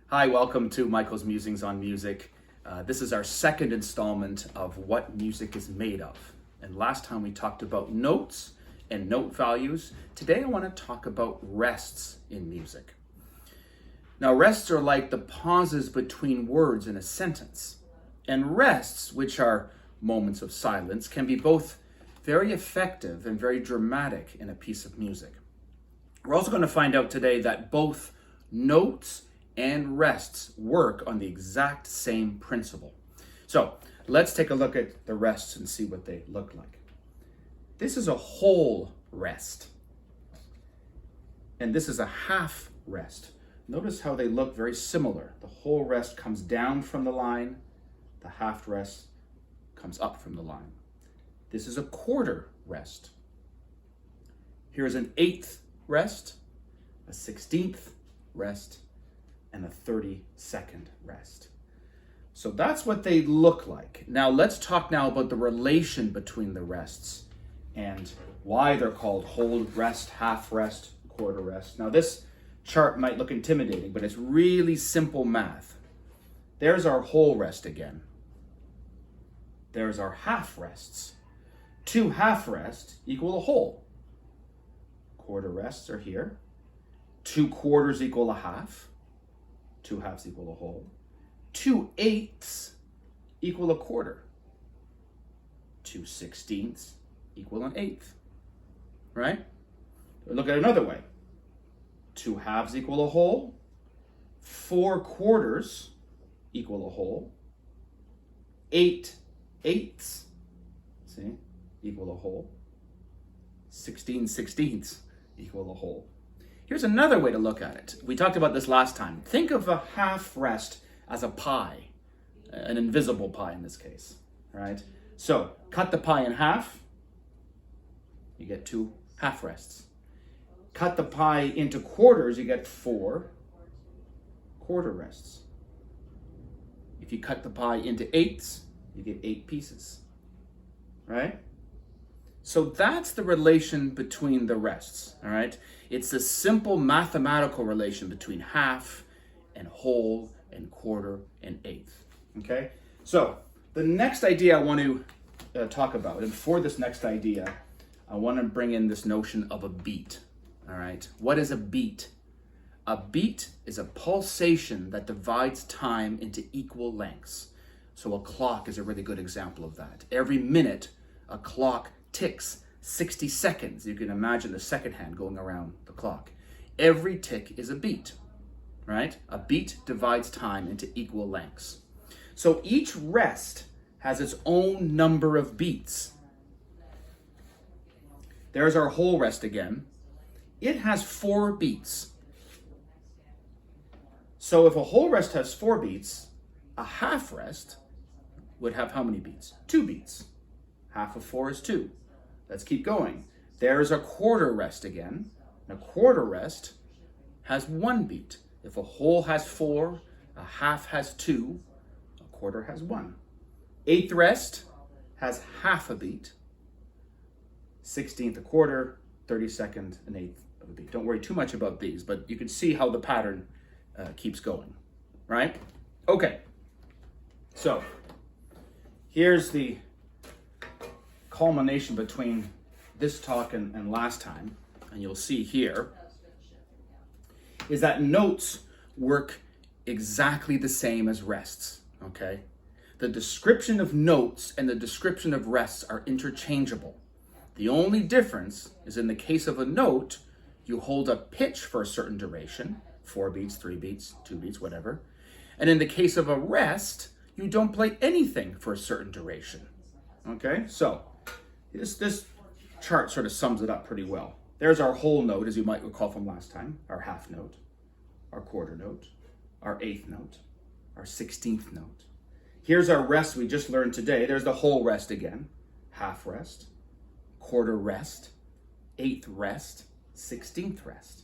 Hi, welcome to Michael's Musings on Music. This is our second installment of what music is made of. And last time we talked about notes and note values. Today I want to talk about rests in music. Now, rests are like the pauses between words in a sentence. And rests, which are moments of silence, can be both very effective and very dramatic in a piece of music. We're also going to find out today that both notes and rests work on the exact same principle. So let's take a look at the rests and see what they look like. This is a whole rest. And this is a half rest. Notice how they look very similar. The whole rest comes down from the line. The half rest comes up from the line. This is a quarter rest. Here's an 8th rest, a 16th rest, and a 32nd rest. So that's what they look like. Now let's talk now about the relation between the rests and why they're called whole rest, half rest, quarter rest. Now this chart might look intimidating, but it's really simple math. There's our whole rest again. There's our half rests. 2 half rests equal a whole. Quarter rests are here. 2 quarters equal a half. 2 halves equal a whole. 2 eighths equal a quarter. 2 sixteenths equal an eighth. Right? Look at it another way. 2 halves equal a whole. 4 quarters equal a whole. 8 eighths, see, equal a whole. 16 sixteenths equal a whole. Here's another way to look at it. We talked about this last time. Think of a half rest as a pie, an invisible pie in this case, right? So cut the pie in half, you get 2 half rests. Cut the pie into quarters, you get 4 quarter rests. If you cut the pie into eighths, you get 8 pieces, right? So that's the relation between the rests, all right? It's a simple mathematical relation between half and whole and quarter and eighth, okay? So the next idea I want to talk about, and for this next idea, I want to bring in this notion of a beat, all right? What is a beat? A beat is a pulsation that divides time into equal lengths. So a clock is a really good example of that. Every minute, a clock ticks 60 seconds. You can imagine the second hand going around the clock. Every tick is a beat, right? A beat divides time into equal lengths. So each rest has its own number of beats. There's our whole rest again. It has 4 beats. So if a whole rest has 4 beats, a half rest would have how many beats? 2 beats. Half of 4 is 2. Let's keep going. There's a quarter rest again. And a quarter rest has 1 beat. If a whole has 4, a half has 2, a quarter has 1. 8th rest has half a beat. 16th a quarter, 32nd an eighth of a beat. Don't worry too much about these, but you can see how the pattern keeps going, right? Okay, so here's the culmination between this talk and last time, and you'll see here, is that notes work exactly the same as rests, okay? The description of notes and the description of rests are interchangeable. The only difference is in the case of a note, you hold a pitch for a certain duration, 4 beats, 3 beats, 2 beats, whatever. And in the case of a rest, you don't play anything for a certain duration. Okay, so this chart sort of sums it up pretty well. There's our whole note, as you might recall from last time, our half note, our quarter note, our 8th note, our 16th note. Here's our rest we just learned today. There's the whole rest again, half rest, quarter rest, 8th rest, 16th rest.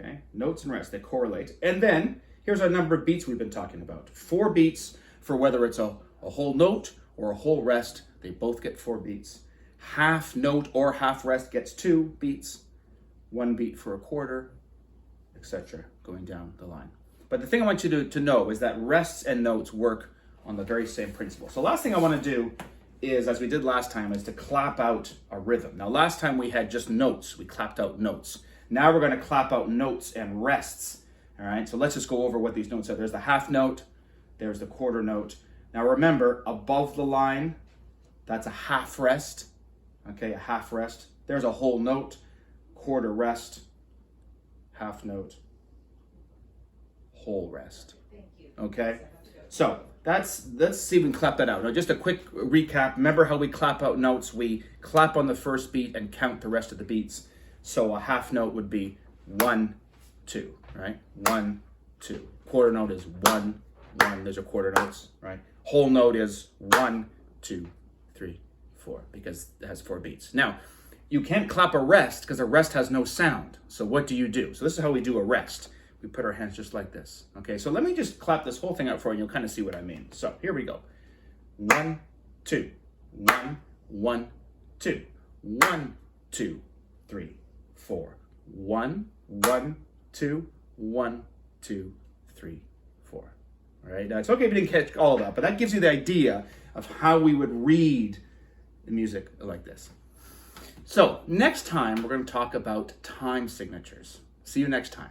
Okay, notes and rests, they correlate. And then here's our number of beats we've been talking about. 4 beats for whether it's a whole note or a whole rest. They both get 4 beats. Half note or half rest gets 2 beats. 1 beat for a quarter, etc., going down the line. But the thing I want you to know is that rests and notes work on the very same principle. So last thing I want to do is, as we did last time, is to clap out a rhythm. Now last time we had just notes. We clapped out notes. Now we're going to clap out notes and rests. All right, so let's just go over what these notes are. There's the half note. There's the quarter note. Now remember, above the line, that's a half rest. Okay, a half rest. There's a whole note, quarter rest, half note, whole rest. Thank you. Okay, so let's see if we can clap that out. Now just a quick recap. Remember how we clap out notes? We clap on the first beat and count the rest of the beats. So a half note would be 1, 2, right? 1, 2. Quarter note is 1, 1. There's your quarter notes, right? Whole note is 1, 2, 3, 4, because it has 4 beats. Now, you can't clap a rest because a rest has no sound. So what do you do? So this is how we do a rest. We put our hands just like this. Okay, so let me just clap this whole thing out for you and you'll kind of see what I mean. So here we go. 1, 2, 1, 1, 2, 1, 2, 3, 4. 1, 1, 2, 1, 2, 3, 4. All right, now it's okay if you didn't catch all of that, but that gives you the idea of how we would read the music like this. So next time, we're going to talk about time signatures. See you next time.